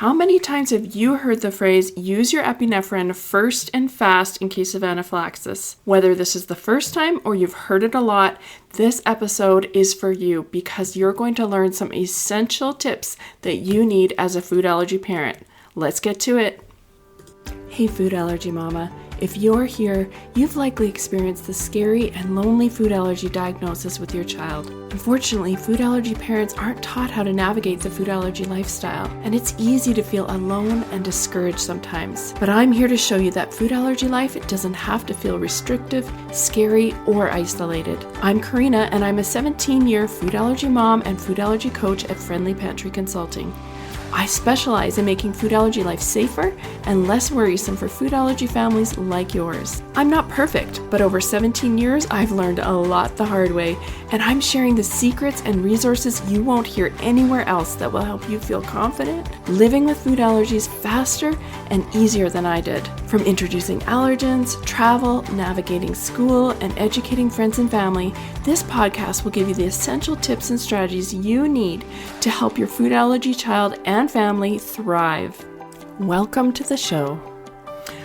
How many times have you heard the phrase, use your epinephrine first and fast in case of anaphylaxis? Whether this is the first time or you've heard it a lot, this episode is for you because you're going to learn some essential tips that you need as a food allergy parent. Let's get to it. Hey food allergy mama, if you're here, you've likely experienced the scary and lonely food allergy diagnosis with your child. Unfortunately, food allergy parents aren't taught how to navigate the food allergy lifestyle, and it's easy to feel alone and discouraged sometimes. But I'm here to show you that food allergy life, it doesn't have to feel restrictive, scary, or isolated. I'm Corinna, and I'm a 17-year food allergy mom and food allergy coach at Friendly Pantry Consulting. I specialize in making food allergy life safer and less worrisome for food allergy families like yours. I'm not perfect, but over 17 years, I've learned a lot the hard way, and I'm sharing the secrets and resources you won't hear anywhere else that will help you feel confident living with food allergies faster and easier than I did. From introducing allergens, travel, navigating school, and educating friends and family, this podcast will give you the essential tips and strategies you need to help your food allergy child and family thrive. Welcome to the show.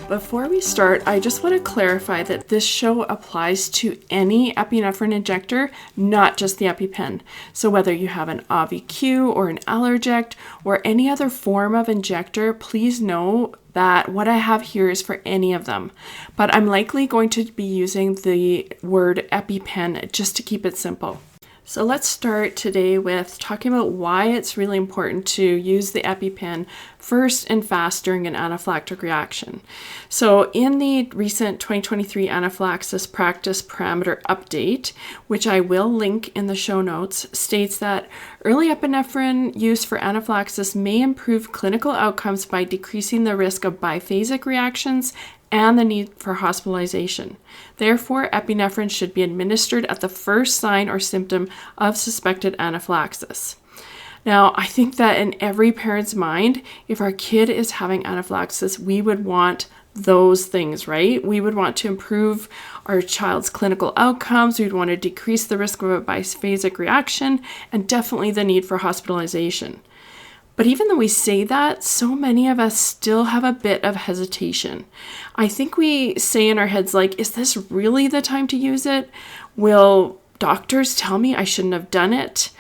Before we start, I just want to clarify that this show applies to any epinephrine injector, not just the EpiPen. So whether you have an AviQ or an Allerject or any other form of injector, please know that what I have here is for any of them. But I'm likely going to be using the word EpiPen just to keep it simple. So let's start today with talking about why it's really important to use the EpiPen first and fast during an anaphylactic reaction. So in the recent 2023 anaphylaxis practice parameter update, which I will link in the show notes, states that early epinephrine use for anaphylaxis may improve clinical outcomes by decreasing the risk of biphasic reactions and the need for hospitalization. Therefore, epinephrine should be administered at the first sign or symptom of suspected anaphylaxis. Now, I think that in every parent's mind, if our kid is having anaphylaxis, we would want those things, right? We would want to improve our child's clinical outcomes. We'd want to decrease the risk of a biphasic reaction and definitely the need for hospitalization. But even though we say that, so many of us still have a bit of hesitation. I think we say in our heads, like, is this really the time to use it? Will doctors tell me I shouldn't have done it?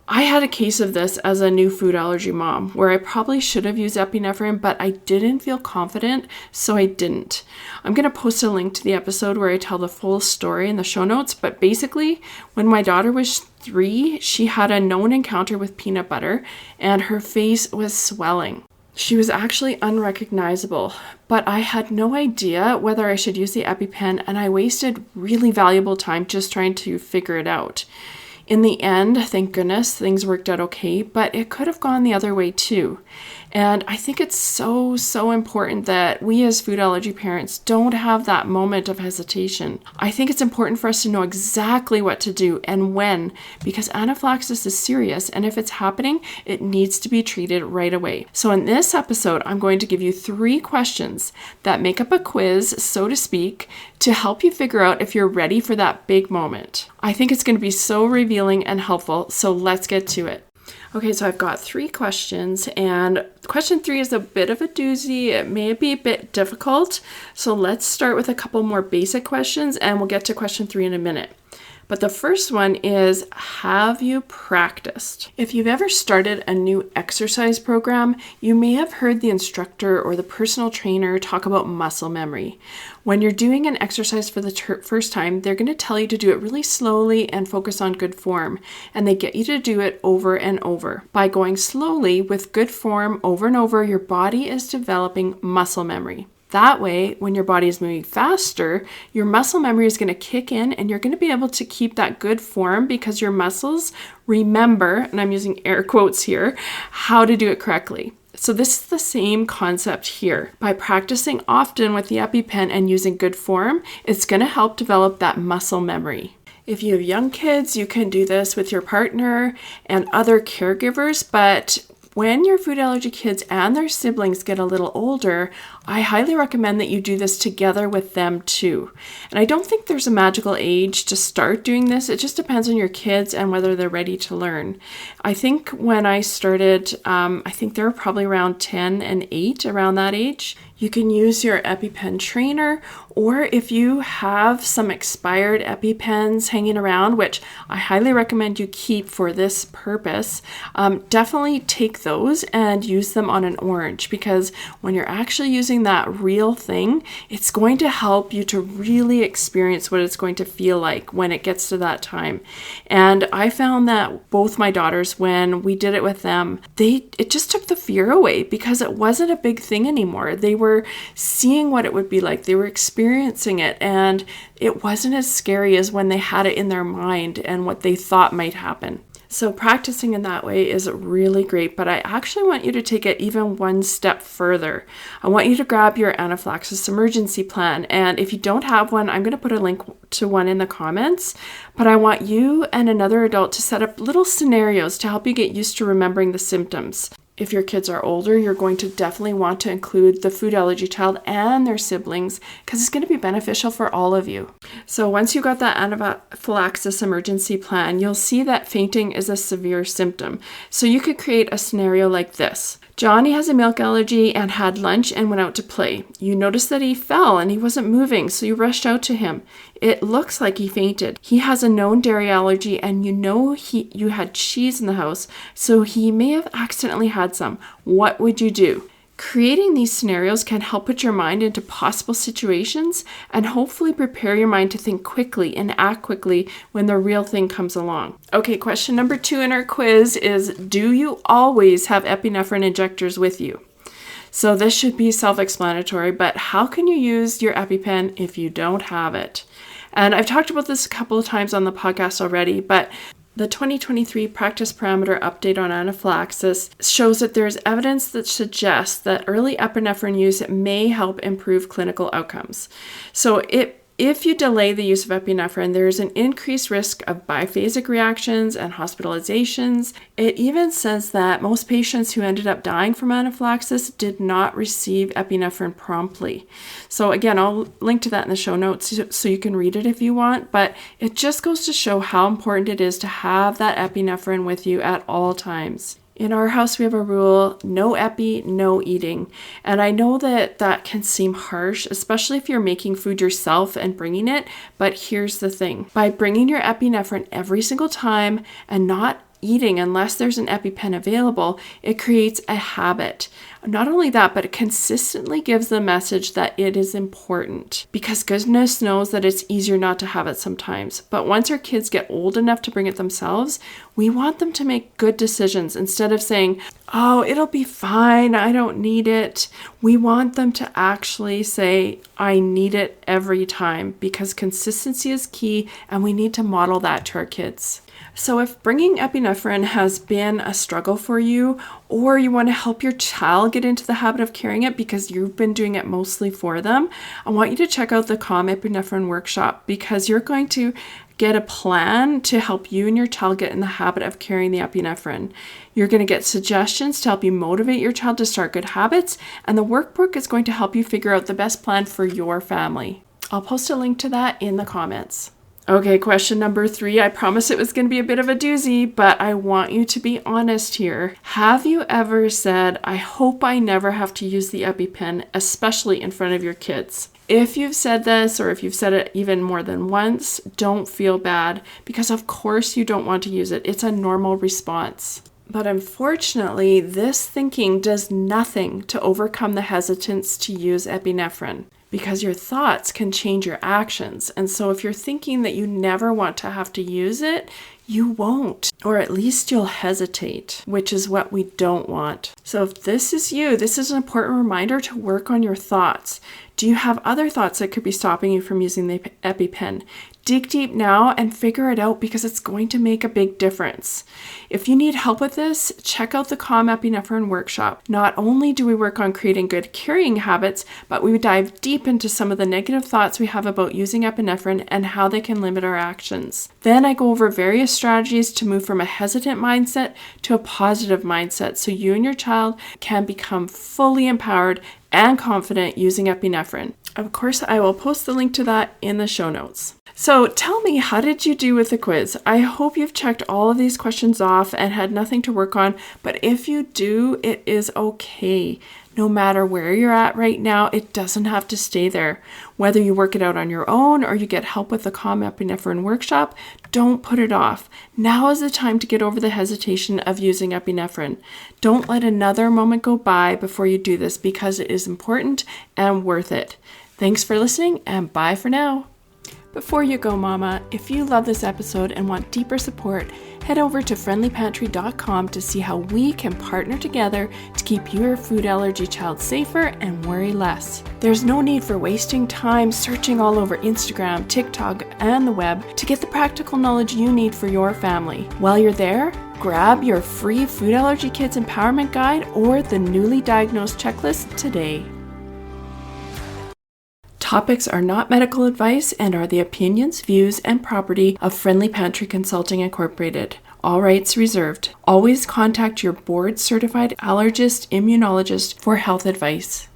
I had a case of this as a new food allergy mom where I probably should have used epinephrine, but I didn't feel confident, so I didn't. I'm going to post a link to the episode where I tell the full story in the show notes, but basically, when my daughter was 3, she had a known encounter with peanut butter and her face was swelling. She was actually unrecognizable, but I had no idea whether I should use the EpiPen, and I wasted really valuable time just trying to figure it out. In the end, thank goodness, things worked out okay, but it could have gone the other way too. And I think it's so important that we as food allergy parents don't have that moment of hesitation. I think it's important for us to know exactly what to do and when, because anaphylaxis is serious, and if it's happening, it needs to be treated right away. So in this episode, I'm going to give you 3 questions that make up a quiz, so to speak, to help you figure out if you're ready for that big moment. I think it's going to be so revealing and helpful, so let's get to it. Okay, so I've got 3 questions, and question 3 is a bit of a doozy. It may be a bit difficult, so let's start with a couple more basic questions, and we'll get to question 3 in a minute. But the first one is, have you practiced? If you've ever started a new exercise program, you may have heard the instructor or the personal trainer talk about muscle memory. When you're doing an exercise for the first time, they're going to tell you to do it really slowly and focus on good form. And they get you to do it over and over. By going slowly with good form over and over, your body is developing muscle memory. That way, when your body is moving faster, your muscle memory is going to kick in and you're going to be able to keep that good form because your muscles remember, and I'm using air quotes here, how to do it correctly. So this is the same concept here. By practicing often with the EpiPen and using good form, it's going to help develop that muscle memory. If you have young kids, you can do this with your partner and other caregivers, but When your food allergy kids and their siblings get a little older, I highly recommend that you do this together with them too. And I don't think there's a magical age to start doing this. It just depends on your kids and whether they're ready to learn. I think when I started, I think they were probably around 10 and 8, around that age. You can use your EpiPen trainer, or if you have some expired EpiPens hanging around, which I highly recommend you keep for this purpose, definitely take those and use them on an orange, because when you're actually using that real thing, it's going to help you to really experience what it's going to feel like when it gets to that time. And I found that both my daughters, when we did it with them, it just took the fear away, because it wasn't a big thing anymore. They were seeing what it would be like. They were experiencing it, and it wasn't as scary as when they had it in their mind and what they thought might happen. So practicing in that way is really great, but I actually want you to take it even one step further. I want you to grab your anaphylaxis emergency plan, and if you don't have one, I'm going to put a link to one in the comments, but I want you and another adult to set up little scenarios to help you get used to remembering the symptoms. If your kids are older, you're going to definitely want to include the food allergy child and their siblings, because it's going to be beneficial for all of you. So once you got that anaphylaxis emergency plan, you'll see that fainting is a severe symptom. So you could create a scenario like this. Johnny has a milk allergy and had lunch and went out to play. You noticed that he fell and he wasn't moving, so you rushed out to him. It looks like he fainted. He has a known dairy allergy, and you know you had cheese in the house, so he may have accidentally had some. What would you do? Creating these scenarios can help put your mind into possible situations and hopefully prepare your mind to think quickly and act quickly when the real thing comes along. Okay, question number 2 in our quiz is, do you always have epinephrine injectors with you? So this should be self-explanatory, but how can you use your EpiPen if you don't have it? And I've talked about this a couple of times on the podcast already, but the 2023 practice parameter update on anaphylaxis shows that there's evidence that suggests that early epinephrine use may help improve clinical outcomes. So if you delay the use of epinephrine, there's an increased risk of biphasic reactions and hospitalizations. It even says that most patients who ended up dying from anaphylaxis did not receive epinephrine promptly. So again, I'll link to that in the show notes so you can read it if you want, but it just goes to show how important it is to have that epinephrine with you at all times. In our house, we have a rule, no epi, no eating. And I know that that can seem harsh, especially if you're making food yourself and bringing it. But here's the thing. By bringing your epinephrine every single time and not eating unless there's an EpiPen available, it creates a habit. Not only that, but it consistently gives the message that it is important, because goodness knows that it's easier not to have it sometimes. But once our kids get old enough to bring it themselves, we want them to make good decisions instead of saying, oh, it'll be fine, I don't need it. We want them to actually say, I need it every time, because consistency is key, and we need to model that to our kids. So if bringing epinephrine has been a struggle for you, or you want to help your child get into the habit of carrying it because you've been doing it mostly for them, I want you to check out the Calm Epinephrine Workshop, because you're going to get a plan to help you and your child get in the habit of carrying the epinephrine. You're going to get suggestions to help you motivate your child to start good habits, and the workbook is going to help you figure out the best plan for your family. I'll post a link to that in the comments. Okay, question number 3. I promise it was going to be a bit of a doozy, but I want you to be honest here. Have you ever said, I hope I never have to use the EpiPen, especially in front of your kids? If you've said this, or if you've said it even more than once, don't feel bad, because of course you don't want to use it. It's a normal response. But unfortunately, this thinking does nothing to overcome the hesitance to use epinephrine, because your thoughts can change your actions. And so if you're thinking that you never want to have to use it, you won't, or at least you'll hesitate, which is what we don't want. So if this is you, this is an important reminder to work on your thoughts. Do you have other thoughts that could be stopping you from using the EpiPen? Dig deep now and figure it out because it's going to make a big difference. If you need help with this, check out the Calm Epinephrine workshop. Not only do we work on creating good carrying habits, but we dive deep into some of the negative thoughts we have about using epinephrine and how they can limit our actions. Then I go over various strategies to move from a hesitant mindset to a positive mindset so you and your child can become fully empowered and confident using epinephrine. Of course, I will post the link to that in the show notes. So tell me, how did you do with the quiz? I hope you've checked all of these questions off and had nothing to work on, but if you do, it is okay. No matter where you're at right now, it doesn't have to stay there. Whether you work it out on your own or you get help with the Calm Epinephrine workshop, don't put it off. Now is the time to get over the hesitation of using epinephrine. Don't let another moment go by before you do this because it is important and worth it. Thanks for listening and bye for now. Before you go, Mama, if you love this episode and want deeper support, head over to friendlypantry.com to see how we can partner together to keep your food allergy child safer and worry less. There's no need for wasting time searching all over Instagram, TikTok, and the web to get the practical knowledge you need for your family. While you're there, grab your free Food Allergy Kids Empowerment Guide or the newly diagnosed checklist today. Topics are not medical advice and are the opinions, views, and property of Friendly Pantry Consulting Incorporated. All rights reserved. Always contact your board-certified allergist immunologist for health advice.